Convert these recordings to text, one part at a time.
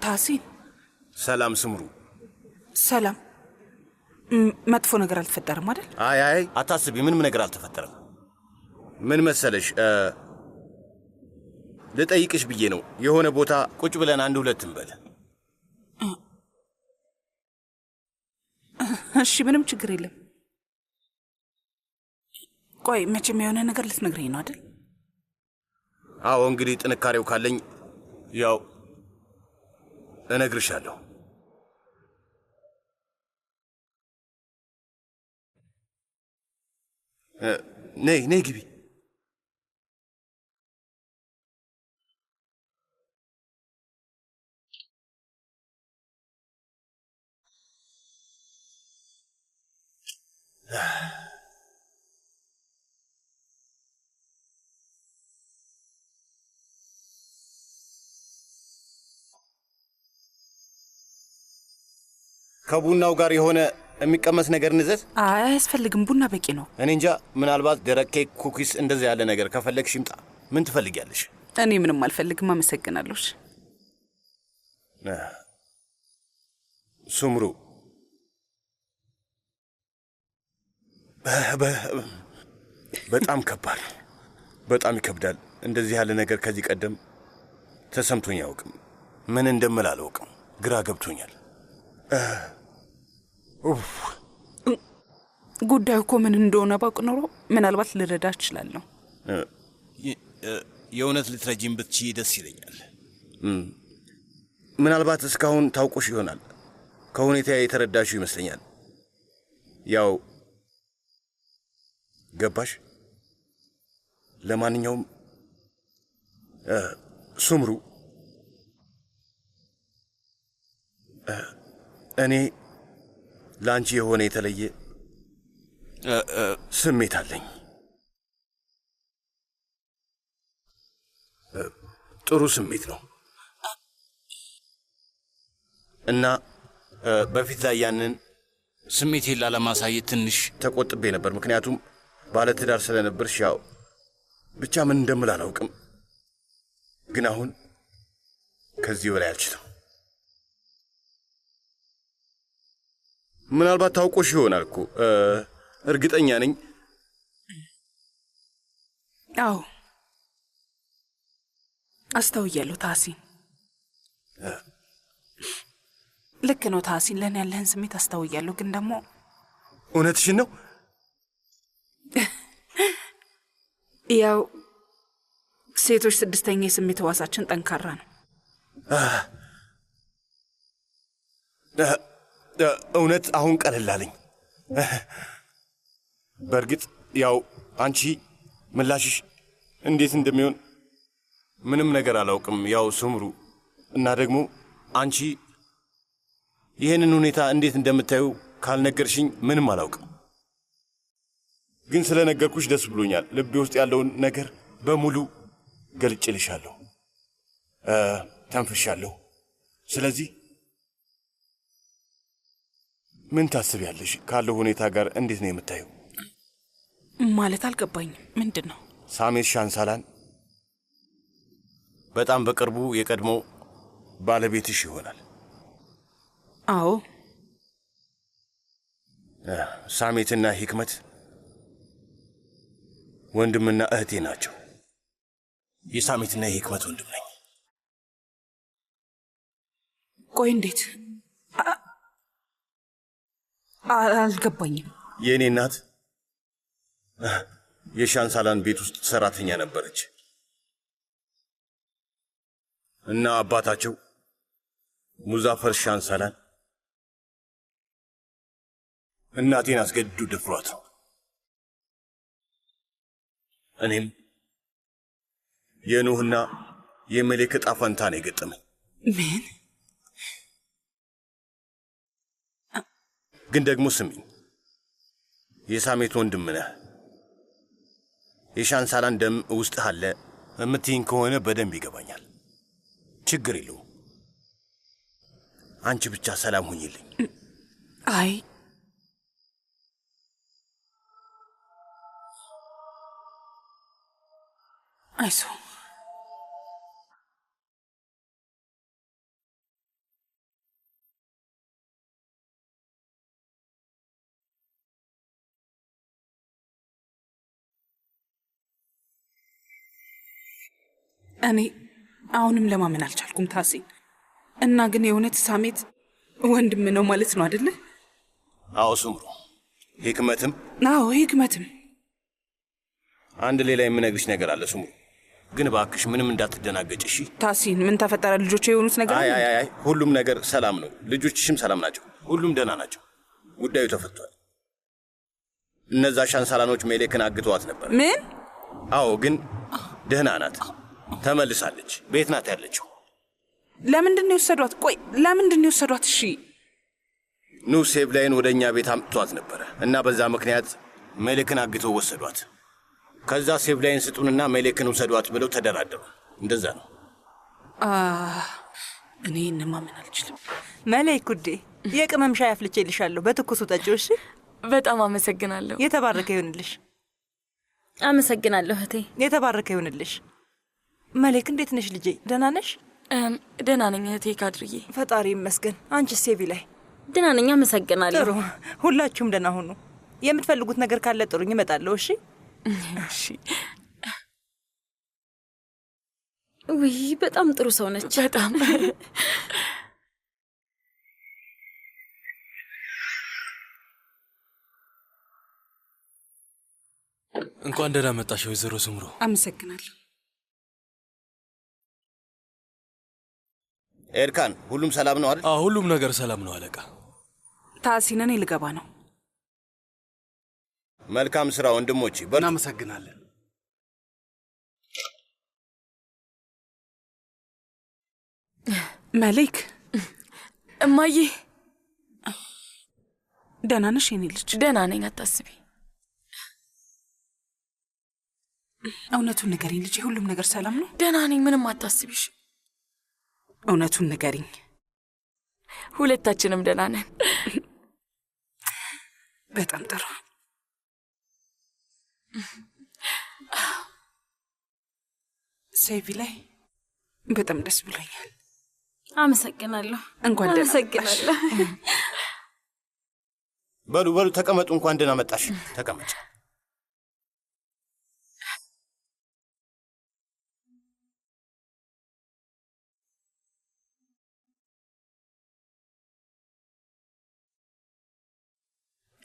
ታሲን ሰላም ስምሩ። ሰላም። መጥፎ ነገር አልተፈጠረም አይደል? አይ አታስቢ፣ ምንም ነገር አልተፈጠረም። ምን መሰለሽ ልጠይቅሽ ብዬ ነው። የሆነ ቦታ ቁጭ ብለን አንድ ሁለት እንበል። እሺ፣ ምንም ችግር የለም። ቆይ መቼም የሆነ ነገር ልትነግረኝ ነው አይደል? አዎ፣ እንግዲህ ጥንካሬው ካለኝ ያው እነግርሻለሁ። ነይ ግቢ። ከቡናው ጋር የሆነ የሚቀመስ ነገር ንዘዝ? አያስፈልግም፣ ቡና በቂ ነው። እኔ እንጃ፣ ምናልባት ደረቅ ኬክ፣ ኩኪስ እንደዚህ ያለ ነገር ከፈለግሽ ይምጣ። ምን ትፈልጊያለሽ? እኔ ምንም አልፈልግም፣ አመሰግናለሁ። ሱምሩ፣ በጣም ከባድ፣ በጣም ይከብዳል። እንደዚህ ያለ ነገር ከዚህ ቀደም ተሰምቶኝ አያውቅም። ምን እንደምል አላውቅም፣ ግራ ገብቶኛል። ጉዳዩ እኮ ምን እንደሆነ ባውቅ ኖሮ ምናልባት ልረዳ እችላለሁ። የእውነት ልትረጂም ብትችይ ደስ ይለኛል። ምናልባት እስካሁን ታውቆሽ ይሆናል። ከሁኔታ የተረዳሽው ይመስለኛል። ያው ገባሽ? ለማንኛውም ሱምሩ፣ እኔ ለአንቺ የሆነ የተለየ ስሜት አለኝ። ጥሩ ስሜት ነው እና በፊት ላይ ያንን ስሜቴን ላለማሳየት ትንሽ ተቆጥቤ ነበር። ምክንያቱም ባለትዳር ስለነበርሽ ያው ብቻ ምን እንደምል አላውቅም። ግን አሁን ከዚህ በላይ አልችልም። ምናልባት ታውቆሽ ይሆናል እኮ እርግጠኛ ነኝ። አዎ አስተውያለሁ ታሲን። ልክ ነው ታሲን፣ ለእኔ ያለህን ስሜት አስተውያለሁ። ግን ደግሞ እውነትሽን ነው። ያው ሴቶች ስድስተኛ የስሜት ሕዋሳችን ጠንካራ ነው። እውነት አሁን ቀለል አለኝ። በእርግጥ ያው አንቺ ምላሽሽ እንዴት እንደሚሆን ምንም ነገር አላውቅም። ያው ሱምሩ፣ እና ደግሞ አንቺ ይህንን ሁኔታ እንዴት እንደምታዩ ካልነገርሽኝ ምንም አላውቅም። ግን ስለነገርኩሽ ደስ ብሎኛል። ልቤ ውስጥ ያለውን ነገር በሙሉ ገልጭልሻለሁ፣ ተንፍሻለሁ። ስለዚህ ምን ታስቢያለሽ? ካለው ሁኔታ ጋር እንዴት ነው የምታየው? ማለት አልገባኝም። ምንድን ነው? ሳሜት ሻንሳላን በጣም በቅርቡ የቀድሞ ባለቤትሽ ይሆናል። አዎ፣ ሳሜትና ሂክመት ወንድምና እህቴ ናቸው። የሳሜትና የሂክመት ወንድም ነኝ። ቆይ እንዴት? አልገባኝም። የእኔ እናት የሻንሳላን ቤት ውስጥ ሰራተኛ ነበረች እና አባታቸው ሙዛፈር ሻንሳላን እናቴን አስገድዶ ደፍሯት ነው። እኔም የኑህና የመሌክ ዕጣ ፈንታ ነው የገጠመኝ። ምን? ግን ደግሞ ስሚኝ፣ የሳሜት ወንድም ነህ። የሻንሳላን ደም ውስጥ አለ የምትይኝ ከሆነ በደንብ ይገባኛል። ችግር የለውም። አንቺ ብቻ ሰላም ሁኝልኝ። አይ አይዞህ እኔ አሁንም ለማመን አልቻልኩም ታሲን። እና ግን የእውነት ሳሜት ወንድም ነው ማለት ነው አይደለ? አዎ ስምሩ፣ ህክመትም አንድ ሌላ የምነግርሽ ነገር አለ ስምሩ። ግን እባክሽ ምንም እንዳትደናገጭ እሺ? ታሲን ምን ተፈጠረ? ልጆች የሆኑት ነገር አይ ሁሉም ነገር ሰላም ነው። ልጆችሽም ሰላም ናቸው። ሁሉም ደህና ናቸው። ጉዳዩ ተፈቷል። እነዛ ሻንሳላኖች ሜሌክን አግተዋት ነበር። ምን? አዎ ግን ደህና ናት። ተመልሳለች። ቤት ናት ያለችው። ለምንድን ነው የወሰዷት? ቆይ ለምንድን ነው የወሰዷት? እሺ ኑ ሴቭላይን ወደ እኛ ቤት አምጥቷት ነበረ እና በዛ ምክንያት ሜሌክን አግተው ወሰዷት። ከዛ ሴቭላይን ስጡንና ሜሌክን ውሰዷት ብለው ተደራደሩ። እንደዛ ነው። እኔ ማመን አልችልም። መሌክ ውዴ፣ የቅመም ሻይ አፍልቼልሻለሁ። በትኩሱ ጠጪው እሺ? በጣም አመሰግናለሁ። የተባረከ ይሁንልሽ። አመሰግናለሁ እህቴ። የተባረከ ይሁንልሽ። መሌክ እንዴት ነሽ ልጄ? ደህና ነሽ? ደህና ነኝ እህቴ ካድርዬ። ፈጣሪ ይመስገን። አንቺስ ሴቪላይ? ደህና ነኝ አመሰግናለሁ። ጥሩ፣ ሁላችሁም ደህና ሁኑ። የምትፈልጉት ነገር ካለ ጥሩኝ፣ እመጣለሁ። እሺ እሺ። ውይ በጣም ጥሩ ሰው ነች። በጣም እንኳን ደህና መጣሽ ወይዘሮ ስምሩ። አመሰግናለሁ። ኤርካን ሁሉም ሰላም ነው አይደል? ሁሉም ነገር ሰላም ነው አለቃ። ታሲን እኔ ልገባ ነው። መልካም ስራ ወንድሞቼ። እናመሰግናለን። መሌክ። እማዬ ደህና ነሽ የኔ ልጅ? ደህና ነኝ፣ አታስቢ። እውነቱን ንገሪኝ ልጄ፣ ሁሉም ነገር ሰላም ነው? ደህና ነኝ፣ ምንም አታስቢሽ። እውነቱን ንገሪኝ። ሁለታችንም ደህና ነን። በጣም ጥሩ። ሴቪላይ በጣም ደስ ብሎኛል። አመሰግናለሁ። እንኳን ደህና አመሰግናለሁ። በሉ ተቀመጡ። እንኳን ደህና መጣሽ። ተቀመጭ።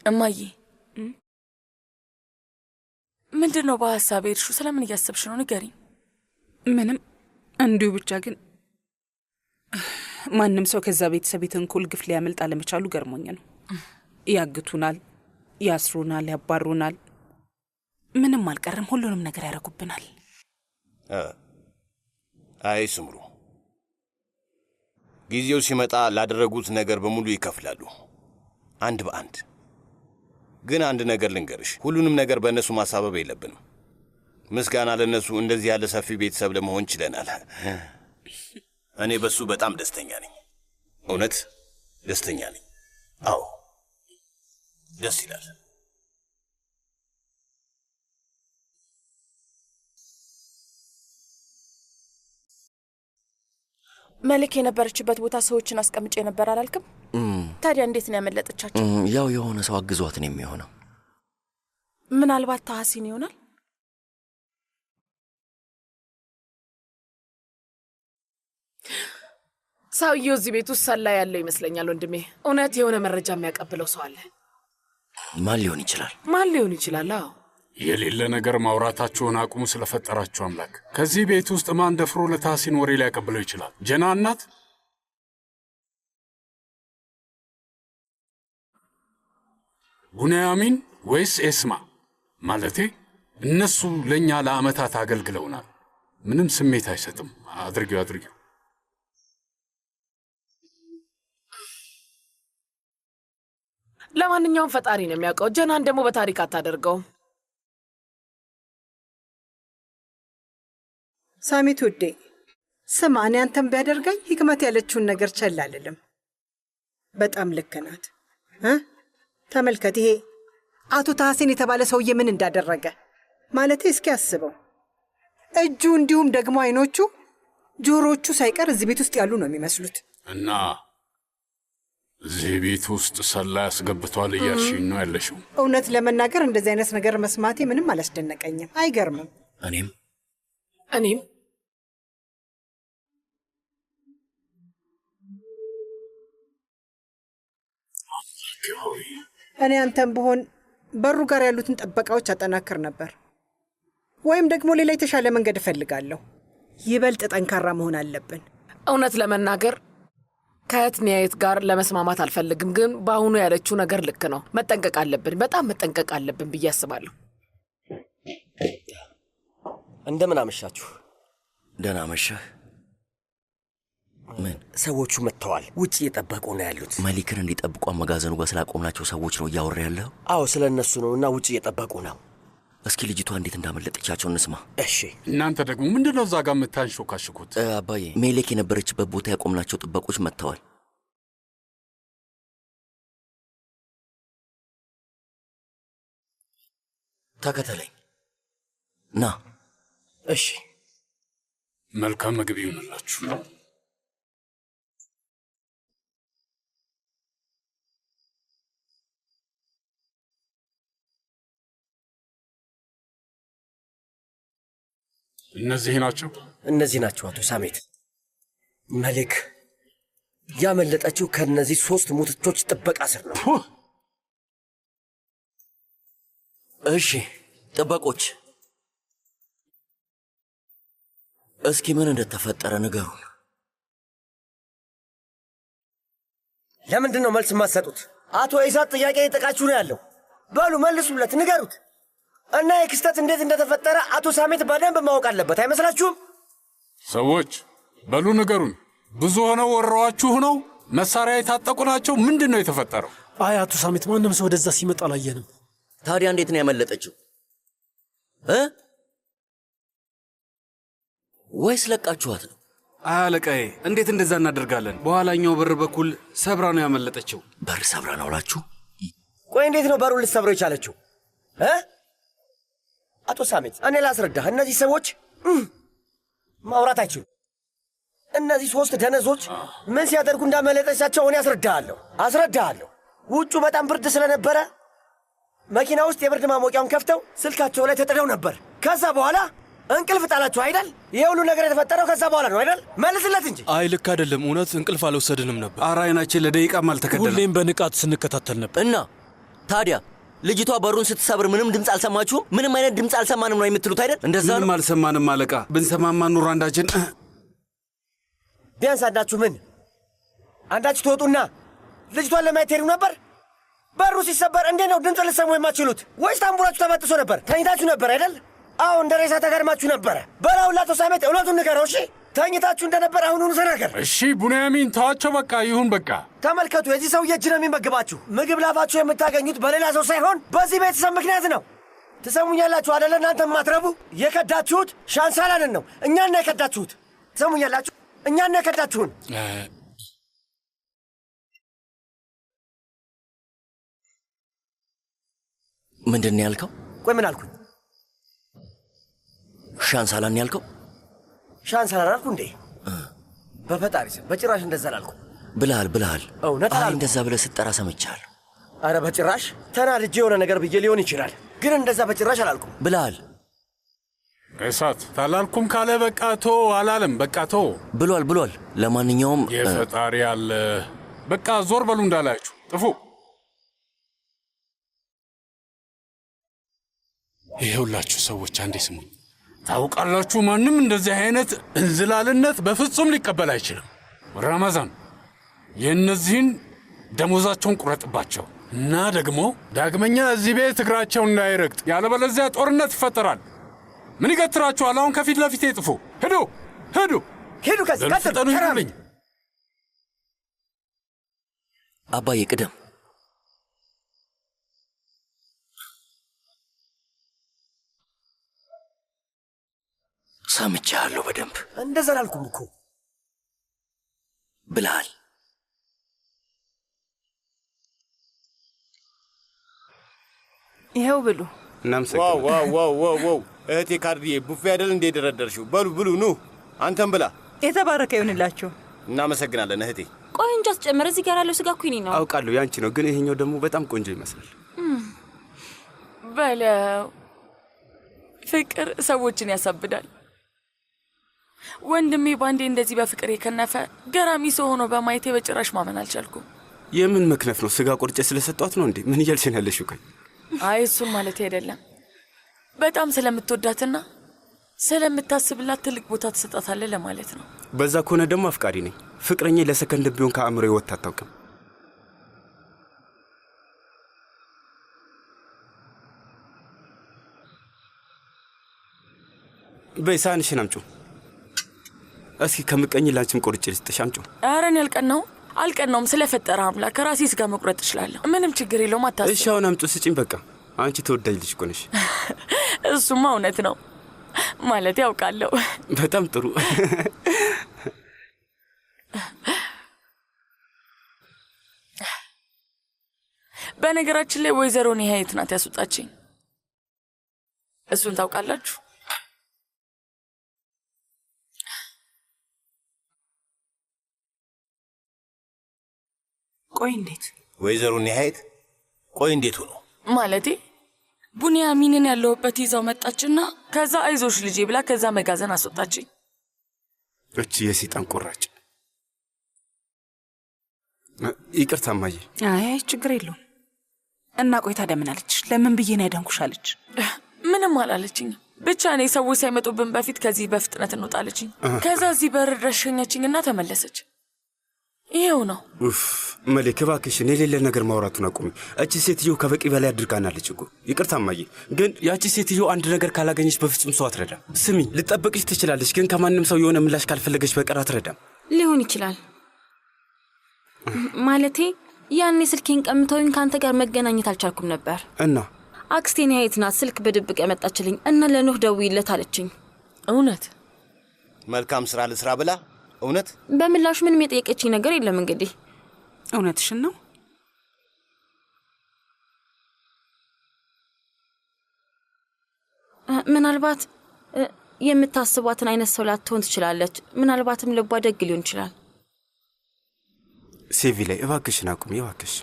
እማዬ ምንድን ነው በሀሳብ ሄድሹ? ስለምን እያሰብሽ ነው? ንገሪኝ። ምንም እንዲሁ ብቻ ግን ማንም ሰው ከዛ ቤተሰብ የተንኮል ግፍ ሊያመልጥ አለመቻሉ ገርሞኝ ነው። ያግቱናል፣ ያስሩናል፣ ያባሩናል። ምንም አልቀርም፣ ሁሉንም ነገር ያደርጉብናል። አይ ስምሩ፣ ጊዜው ሲመጣ ላደረጉት ነገር በሙሉ ይከፍላሉ፣ አንድ በአንድ። ግን አንድ ነገር ልንገርሽ፣ ሁሉንም ነገር በእነሱ ማሳበብ የለብንም። ምስጋና ለእነሱ እንደዚህ ያለ ሰፊ ቤተሰብ ለመሆን ችለናል። እኔ በሱ በጣም ደስተኛ ነኝ። እውነት ደስተኛ ነኝ። አዎ ደስ ይላል። መልክ የነበረችበት ቦታ ሰዎችን አስቀምጬ ነበር አላልክም? ታዲያ እንዴት ነው ያመለጠቻቸው? ያው የሆነ ሰው አግዟት ነው የሚሆነው። ምናልባት ታሐሲን ይሆናል። ሰውየው እዚህ ቤት ውስጥ ሰላይ ያለው ይመስለኛል ወንድሜ። እውነት የሆነ መረጃ የሚያቀብለው ሰው አለ። ማን ሊሆን ይችላል? ማን ሊሆን ይችላል? አዎ የሌለ ነገር ማውራታችሁን አቁሙ። ስለፈጠራችሁ አምላክ። ከዚህ ቤት ውስጥ ማን ደፍሮ ለታሐሲን ወሬ ሊያቀብለው ይችላል? ጀና እናት? ቡንያሚን ወይስ ኤስማ? ማለቴ እነሱ ለእኛ ለዓመታት አገልግለውናል። ምንም ስሜት አይሰጥም። አድርጊው። ለማንኛውም ፈጣሪ ነው የሚያውቀው። ጀናን ደግሞ በታሪክ አታደርገውም። ሳሚት ውዴ ስማ፣ እኔ አንተም ቢያደርገኝ ህክመት ያለችውን ነገር ቸል አልልም። በጣም ልክ ናት። ተመልከት፣ ይሄ አቶ ታሐሲን የተባለ ሰውዬ ምን እንዳደረገ ማለቴ እስኪ አስበው። እጁ እንዲሁም ደግሞ አይኖቹ፣ ጆሮቹ ሳይቀር እዚህ ቤት ውስጥ ያሉ ነው የሚመስሉት። እና እዚህ ቤት ውስጥ ሰላይ ያስገብቷል እያልሽኝ ነው ያለሽው? እውነት ለመናገር እንደዚህ አይነት ነገር መስማቴ ምንም አላስደነቀኝም። አይገርምም? እኔም ሆይ እኔ አንተም ብሆን በሩ ጋር ያሉትን ጥበቃዎች አጠናክር ነበር። ወይም ደግሞ ሌላ የተሻለ መንገድ እፈልጋለሁ። ይበልጥ ጠንካራ መሆን አለብን። እውነት ለመናገር ከእትንያየት ጋር ለመስማማት አልፈልግም፣ ግን በአሁኑ ያለችው ነገር ልክ ነው። መጠንቀቅ አለብን፣ በጣም መጠንቀቅ አለብን ብዬ አስባለሁ። እንደምን አመሻችሁ? ደህና መሸህ። ምን? ሰዎቹ መጥተዋል። ውጭ እየጠበቁ ነው ያሉት። መሊክን እንዲጠብቁ መጋዘኑ ጋር ስላቆምናቸው ሰዎች ነው እያወራ ያለው? አዎ ስለ እነሱ ነው እና ውጭ እየጠበቁ ነው። እስኪ ልጅቷ እንዴት እንዳመለጠቻቸው እንስማ። እሺ። እናንተ ደግሞ ምንድን ነው እዛ ጋር የምታንሾካሽኩት? አባዬ ሜሌክ የነበረችበት ቦታ ያቆምናቸው ጥበቆች መጥተዋል። ተከተለኝ ና። እሺ። መልካም ምግብ ይሁንላችሁ። እነዚህ ናቸው? እነዚህ ናቸው አቶ ሳሜት። መሊክ ያመለጠችው ከነዚህ 3 ሙትቾች ጥበቃ ስር ነው። እሺ ጥበቆች፣ እስኪ ምን እንደተፈጠረ ንገሩን። ለምንድን ነው መልስ የማትሰጡት? አቶ ኢሳት ጥያቄ ይጠቃችሁ ነው ያለው። በሉ መልሱለት፣ ንገሩት እና የክስተት እንዴት እንደተፈጠረ አቶ ሳሜት በደንብ ማወቅ አለበት። አይመስላችሁም? ሰዎች በሉ ንገሩን። ብዙ ሆነው ወረዋችሁ ነው? መሳሪያ የታጠቁ ናቸው? ምንድን ነው የተፈጠረው? አይ አቶ ሳሜት፣ ማንም ሰው ወደዛ ሲመጣ አላየንም። ታዲያ እንዴት ነው ያመለጠችው? ወይስ ለቃችኋት ነው? አለቃዬ፣ እንዴት እንደዛ እናደርጋለን? በኋላኛው በር በኩል ሰብራ ነው ያመለጠችው። በር ሰብራ ነው አላችሁ? ቆይ እንዴት ነው በሩን ልትሰብረው የቻለችው? አቶ ሳሜት እኔ ላስረዳህ። እነዚህ ሰዎች ማውራት አይችሉም። እነዚህ 3 ደነዞች ምን ሲያደርጉ እንዳመለጠቻቸው እኔ አስረዳሃለሁ። ውጩ በጣም ብርድ ስለነበረ መኪና ውስጥ የብርድ ማሞቂያውን ከፍተው ስልካቸው ላይ ተጥደው ነበር። ከዛ በኋላ እንቅልፍ ጣላችሁ አይደል? ይሄ ሁሉ ነገር የተፈጠረው ከዛ በኋላ ነው አይደል? መልስለት እንጂ። አይ ልክ አይደለም። እውነት እንቅልፍ አልወሰድንም ነበር። ኧረ አይናችን ለደቂቃም አልተከደለም። ሁሌም በንቃት ስንከታተል ነበር። እና ታዲያ ልጅቷ በሩን ስትሰብር ምንም ድምፅ አልሰማችሁም? ምንም አይነት ድምፅ አልሰማንም ነው የምትሉት አይደል? እንደዛ ነው። ምንም አልሰማንም አለቃ። ብንሰማማ ኑሮ አንዳችን ቢያንስ አንዳችሁ ትወጡና ልጅቷን ለማየት ሄዱ ነበር። በሩ ሲሰበር እንዴት ነው ድምፅ ልትሰሙ የማትችሉት? ወይስ ታምቡራችሁ ተበጥሶ ነበር? ተኝታችሁ ነበር አይደል? አዎ እንደ ሬሳ ተጋድማችሁ ነበረ። በላውን ላቶ ሳሜት እውነቱን ንገረው። እሺ ተኝታችሁ እንደነበር አሁኑኑ ተናገር። እሺ ቡንያሚን ተዋቸው። በቃ ይሁን በቃ። ተመልከቱ፣ የዚህ ሰውዬ እጅ ነው የሚመግባችሁ። ምግብ ላፋችሁ የምታገኙት በሌላ ሰው ሳይሆን በዚህ ቤተሰብ ምክንያት ነው። ትሰሙኛላችሁ አደለ? እናንተ ማትረቡ የከዳችሁት ሻንሳላንን ነው። እኛና የከዳችሁት ትሰሙኛላችሁ? እኛና የከዳችሁን ምንድን ነው ያልከው? ቆይ ምን አልኩኝ? ሻንሳላን ያልከው? ሻንሳላን አልኩ እንዴ? በፈጣሪ ስም በጭራሽ እንደዛ አላልኩ። ብልሃል። እውነት አላልኩ። እንደዛ ብለህ ስትጠራ ሰምቻለሁ። አረ በጭራሽ ተናድጄ የሆነ ነገር ብዬ ሊሆን ይችላል፣ ግን እንደዛ በጭራሽ አላልኩም። ብልሃል። እሳት ታላልኩም ካለ በቃ ቶ አላለም። በቃ ቶ ብሏል። ለማንኛውም የፈጣሪ አለ። በቃ ዞር በሉ እንዳላችሁ ጥፉ። ይሄውላችሁ ሰዎች አንዴ ስሙኝ። ታውቃላችሁ ማንም እንደዚህ አይነት እንዝላልነት በፍጹም ሊቀበል አይችልም። ረመዛን የእነዚህን ደሞዛቸውን ቁረጥባቸው እና ደግሞ ዳግመኛ እዚህ ቤት እግራቸው እንዳይረግጥ፣ ያለበለዚያ ጦርነት ይፈጠራል። ምን ይገትራችኋል? አሁን ከፊት ለፊቴ ጥፉ። ሂዱ። ከዚህ ቀጥሉ። ይሁንልኝ። አባዬ ቅደም። ሰምቻለሁ በደንብ። እንደዛ አላልኩም እኮ ብልሃል። ይኸው ብሉ። ዋው እህቴ ካርዲዬ፣ ቡፌ አይደል እንዴ ደረደርሽው? በሉ ብሉ። ኑ አንተም ብላ። የተባረከ ይሁንላችሁ። እናመሰግናለን እህቴ። ቆይ እንጂ አስጨምረ። እዚህ ጋር ያለው ስጋ ኩኒ ነው። አውቃለሁ ያንቺ ነው፣ ግን ይሄኛው ደግሞ በጣም ቆንጆ ይመስላል። በለው ፍቅር ሰዎችን ያሳብዳል። ወንድሜ ባንዴ እንደዚህ በፍቅር የከነፈ ገራሚ ሰው ሆኖ በማየቴ በጭራሽ ማመን አልቻልኩም። የምን መክነፍ ነው? ስጋ ቆርጬ ስለሰጧት ነው እንዴ? ምን እያልሽ ነው ያለሽው? ቆይ አይ እሱን ማለት አይደለም። በጣም ስለምትወዳትና ስለምታስብላት ትልቅ ቦታ ትሰጣታለህ ለማለት ነው። በዛ ከሆነ ደግሞ አፍቃሪ ነኝ። ፍቅረኛ ለሰከንድ ቢሆን ከአእምሮ ይወጣ አታውቅም። በይ ሳህንሽን አምጪው። እስኪ ከምቀኝ ላንቺም ቆርጬ ልስጥሽ። አምጪው። ኧረ እኔ አልቀናውም። ስለፈጠረ አምላክ ከራሴ ስጋ መቁረጥ እችላለሁ። ምንም ችግር የለውም። አታስብ። እሺ አሁን አምጪው ስጪኝ። በቃ አንቺ ተወዳጅ ልጅ እኮ ነሽ። እሱማ እውነት ነው ማለት ያውቃለሁ። በጣም ጥሩ። በነገራችን ላይ ወይዘሮ ኒሃየት ናት ያስወጣችኝ። እሱን ታውቃላችሁ? ቆይ እንዴት? ወይዘሮ ኒሃየት? ቆይ እንዴት ሆኖ? ማለቴ ቡንያሚንን ያለሁበት ይዛው መጣችና ከዛ አይዞሽ ልጄ ብላ ከዛ መጋዘን አስወጣችኝ። እቺ የሰይጣን ቆራጭ። ይቅርታ እማዬ። አይ ችግር የለውም። እና ቆይ ታዲያ ምን አለች? ለምን ብዬ ነው ያዳንኩሽ አለች? ምንም አላለችኝም። ብቻ እኔ ሰዎች ሳይመጡብን በፊት ከዚህ በፍጥነት እንወጣለችኝ። ከዛ እዚህ በር ድረስ ሸኘችኝና ተመለሰች። ይሄው ነው። ኡፍ መሌክ እባክሽን የሌለ ነገር ማውራቱን አቁሚ። እቺ ሴትዮ ከበቂ በላይ አድርጋናለች እኮ። ይቅርታ እማዬ፣ ግን ያቺ ሴትዮ አንድ ነገር ካላገኘች በፍጹም ሰው አትረዳም። ስሚ፣ ልጠበቅሽ ትችላለች፣ ግን ከማንም ሰው የሆነ ምላሽ ካልፈለገች በቀር አትረዳም። ሊሆን ይችላል። ማለቴ ያኔ ስልኬን ቀምተውኝ ከአንተ ጋር መገናኘት አልቻልኩም ነበር እና አክስቴ ኒሃየት ናት ስልክ በድብቅ ያመጣችልኝ እና ለኖህ ደውይለት አለችኝ። እውነት? መልካም ስራ ልስራ ብላ? እውነት? በምላሹ ምንም የጠየቀችኝ ነገር የለም። እንግዲህ እውነትሽን ነው? ምናልባት የምታስቧትን አይነት ሰው ላትሆን ትችላለች። ምናልባትም ልቧ ደግ ሊሆን ይችላል። ሴቪ ላይ እባክሽን አቁሚ እባክሽ።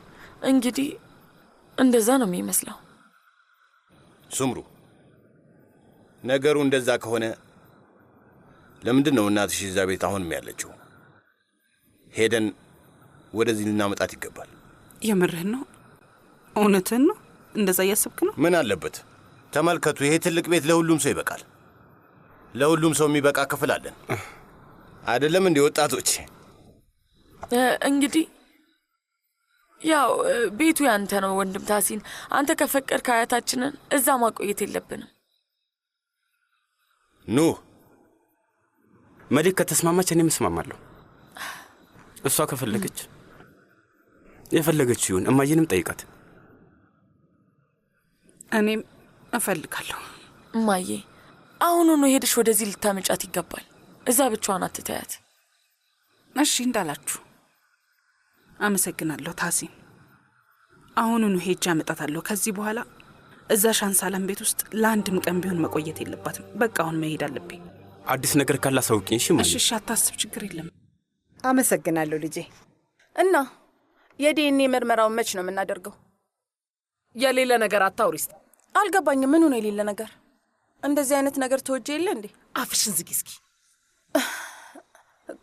እንግዲህ እንደዛ ነው የሚመስለው። ሱምሩ፣ ነገሩ እንደዛ ከሆነ ለምንድን ነው እናትሽ እዛ ቤት አሁንም ያለችው? ሄደን ወደዚህ ልናመጣት ይገባል። የምርህን ነው? እውነትህን ነው? እንደዛ እያሰብክ ነው? ምን አለበት? ተመልከቱ፣ ይሄ ትልቅ ቤት ለሁሉም ሰው ይበቃል። ለሁሉም ሰው የሚበቃ ክፍል አለን አይደለም እንዴ ወጣቶች? እንግዲህ ያው ቤቱ ያንተ ነው ወንድም ታሲን። አንተ ከፈቀድክ አያታችንን እዛ ማቆየት የለብንም። ኑ መሌክ ከተስማማች እኔም እስማማለሁ። እሷ ከፈለገች የፈለገችው ይሁን። እማዬንም ጠይቃት። እኔም እፈልጋለሁ። እማዬ አሁኑኑ ሄደሽ ወደዚህ ልታመጫት ይገባል። እዛ ብቻዋን አትተያት። እሺ እንዳላችሁ። አመሰግናለሁ ታሲን። አሁኑኑ ሄጄ አመጣታለሁ። ከዚህ በኋላ እዛ ሻንሳላም ቤት ውስጥ ለአንድም ቀን ቢሆን መቆየት የለባትም። በቃ አሁን መሄድ አለብኝ። አዲስ ነገር ካላሳውቂኝ። እሺ እሺ፣ አታስብ፣ ችግር የለም። አመሰግናለሁ ልጄ። እና የዲኤንኤ ምርመራውን መች ነው የምናደርገው? የሌለ ነገር አታውሪስት። አልገባኝም። ምኑ ነው የሌለ ነገር? እንደዚህ አይነት ነገር ተወጀ የለ እንዴ? አፍሽን ዝጊ እስኪ።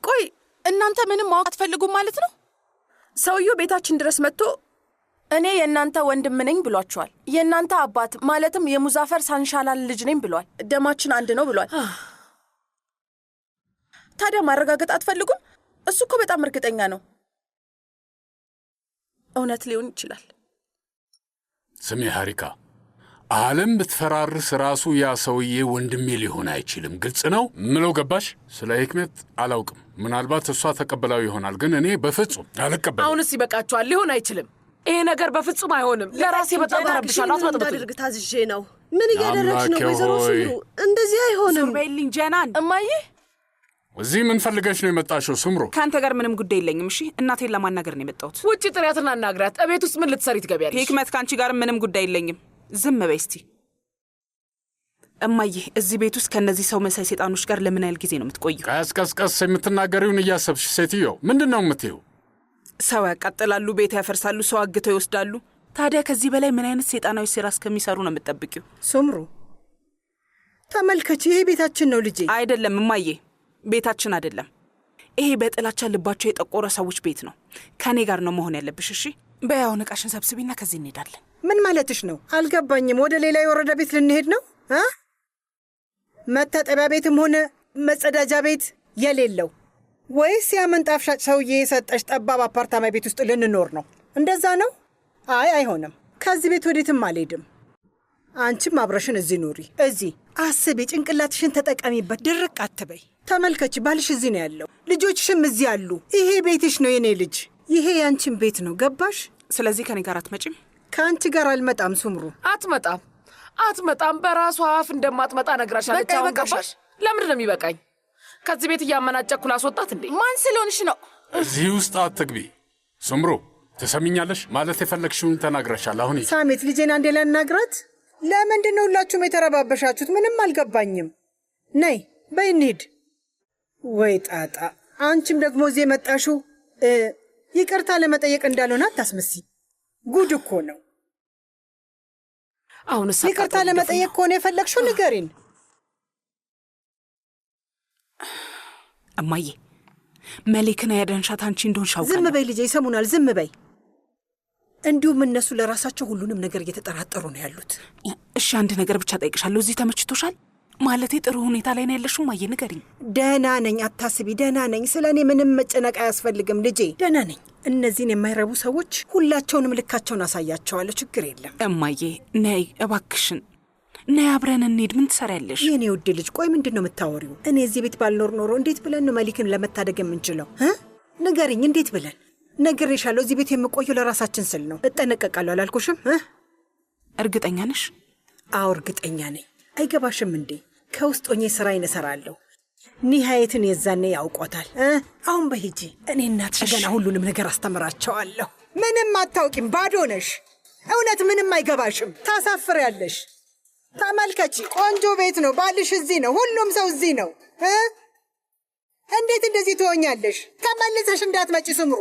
ቆይ እናንተ ምንም ማወቅ አትፈልጉም ማለት ነው? ሰውየው ቤታችን ድረስ መጥቶ እኔ የእናንተ ወንድም ነኝ ብሏቸዋል። የእናንተ አባት ማለትም የሙዛፈር ሳንሻላል ልጅ ነኝ ብሏል። ደማችን አንድ ነው ብሏል። ታዲያ ማረጋገጥ አትፈልጉም? እሱ እኮ በጣም እርግጠኛ ነው። እውነት ሊሆን ይችላል። ስሜ ሀሪካ፣ ዓለም ብትፈራርስ ራሱ ያ ሰውዬ ወንድሜ ሊሆን አይችልም። ግልጽ ነው ምለው። ገባሽ? ስለ ሂክመት አላውቅም። ምናልባት እሷ ተቀበላው ይሆናል፣ ግን እኔ በፍጹም አልቀበልም። አሁንስ ይበቃችኋል። ሊሆን አይችልም። ይሄ ነገር በፍጹም አይሆንም። ለራሴ በጣም ተረብሻለሁ። እንዳደርግ ታዝዤ ነው። ምን እያደረግሽ ነው ወይዘሮ ሱምሩ? እንደዚህ አይሆንም። ሱርቤልኝ ጀናን። እማዬ እዚህ ምን ፈልገሽ ነው የመጣሽው? ሱምሩ፣ ከአንተ ጋር ምንም ጉዳይ የለኝም። እሺ፣ እናቴን ለማናገር ነው የመጣሁት። ውጪ ጥሪያትና አናግሪያት። እቤት ውስጥ ምን ልትሰሪ ትገቢያለሽ? ሂክመት፣ ከአንቺ ጋር ምንም ጉዳይ የለኝም። ዝም በይ እስቲ። እማዬ፣ እዚህ ቤት ውስጥ ከእነዚህ ሰው መሳይ ሴጣኖች ጋር ለምን ያህል ጊዜ ነው የምትቆዩ? ቀስ የምትናገሪውን እያሰብሽ ሴትዮ፣ ምንድን ነው የምትይው? ሰው ያቃጥላሉ፣ ቤት ያፈርሳሉ፣ ሰው አግተው ይወስዳሉ። ታዲያ ከዚህ በላይ ምን አይነት ሴጣናዊ ሴራ እስከሚሰሩ ነው የምትጠብቂው? ሱምሩ ተመልከች፣ ይሄ ቤታችን ነው ልጄ። አይደለም እማዬ፣ ቤታችን አይደለም። ይሄ በጥላቻ ልባቸው የጠቆረ ሰዎች ቤት ነው። ከኔ ጋር ነው መሆን ያለብሽ። እሺ በያውን እቃሽን ሰብስቢና ከዚህ እንሄዳለን። ምን ማለትሽ ነው? አልገባኝም። ወደ ሌላ የወረደ ቤት ልንሄድ ነው? መታጠቢያ ቤትም ሆነ መጸዳጃ ቤት የሌለው ወይስ ያ ምንጣፍ ሻጭ ሰውዬ የሰጠሽ ጠባብ አፓርታማ ቤት ውስጥ ልንኖር ነው? እንደዛ ነው? አይ አይሆንም። ከዚህ ቤት ወዴትም አልሄድም። አንቺም አብረሽን እዚህ ኑሪ። እዚህ አስቢ፣ ጭንቅላትሽን ተጠቀሚበት። ድርቅ አትበይ። ተመልከች፣ ባልሽ እዚህ ነው ያለው፣ ልጆችሽም እዚህ አሉ። ይሄ ቤትሽ ነው የኔ ልጅ፣ ይሄ ያንቺን ቤት ነው። ገባሽ? ስለዚህ ከኔ ጋር አትመጪም? ከአንቺ ጋር አልመጣም ሱምሩ። አትመጣም። በራሷ አፍ እንደማትመጣ ነግራሻለች። አሁን ገባሽ? ለምንድን ነው የሚበቃኝ? ከዚህ ቤት እያመናጨኩ ላስወጣት እንዴ? ማን ስለሆንሽ ነው? እዚህ ውስጥ አትግቢ ሱምሩ። ትሰሚኛለሽ? ማለት የፈለግሽውን ተናግረሻል። አሁን ሳሜት፣ ልጄን አንዴ ላናግራት። ለምንድን ነው ሁላችሁም የተረባበሻችሁት? ምንም አልገባኝም። ነይ በይ እንሂድ። ወይ ጣጣ! አንቺም ደግሞ እዚህ የመጣሽው ይቅርታ ለመጠየቅ እንዳልሆነ አታስመስይ። ጉድ እኮ ነው። አሁን ይቅርታ ለመጠየቅ ከሆነ የፈለግሽው ንገሪን። እማዬ መሌክን ያዳንሻት አንቺ እንደሆንሽ አውቃለሁ። ዝም በይ ልጄ፣ ይሰሙናል። ዝም በይ። እንዲሁም እነሱ ለራሳቸው ሁሉንም ነገር እየተጠራጠሩ ነው ያሉት። እሺ አንድ ነገር ብቻ ጠይቅሻለሁ። እዚህ ተመችቶሻል? ማለቴ ጥሩ ሁኔታ ላይ ነው ያለሽው? እማዬ ንገሪኝ። ደህና ነኝ፣ አታስቢ። ደህና ነኝ። ስለ እኔ ምንም መጨነቅ አያስፈልግም ልጄ። ደህና ነኝ። እነዚህን የማይረቡ ሰዎች ሁላቸውንም ልካቸውን አሳያቸዋለሁ። ችግር የለም። እማዬ ነይ እባክሽን፣ ነይ አብረን እንሂድ። ምን ትሰሪያለሽ? የኔ ውድ ልጅ፣ ቆይ ምንድን ነው የምታወሪው? እኔ እዚህ ቤት ባልኖር ኖሮ እንዴት ብለን ነው መሊክን ለመታደግ የምንችለው? ንገሪኝ፣ እንዴት ብለን? ነግሬሻለሁ፣ እዚህ ቤት የምቆየው ለራሳችን ስል ነው። እጠነቀቃለሁ አላልኩሽም? እርግጠኛ ነሽ? አዎ እርግጠኛ ነኝ። አይገባሽም እንዴ? ከውስጥ ሆኜ ስራዬን እሰራለሁ። ኒሃየትን የዛኔ ያውቆታል። አሁን በሂጂ፣ እኔ እናትሽ ገና ሁሉንም ነገር አስተምራቸዋለሁ። ምንም አታውቂም፣ ባዶ ነሽ። እውነት ምንም አይገባሽም። ታሳፍሪያለሽ። ተመልከቺ፣ ቆንጆ ቤት ነው። ባልሽ እዚህ ነው። ሁሉም ሰው እዚህ ነው። እንዴት እንደዚህ ትሆኛለሽ? ተመልሰሽ እንዳትመጪ ስምሩ።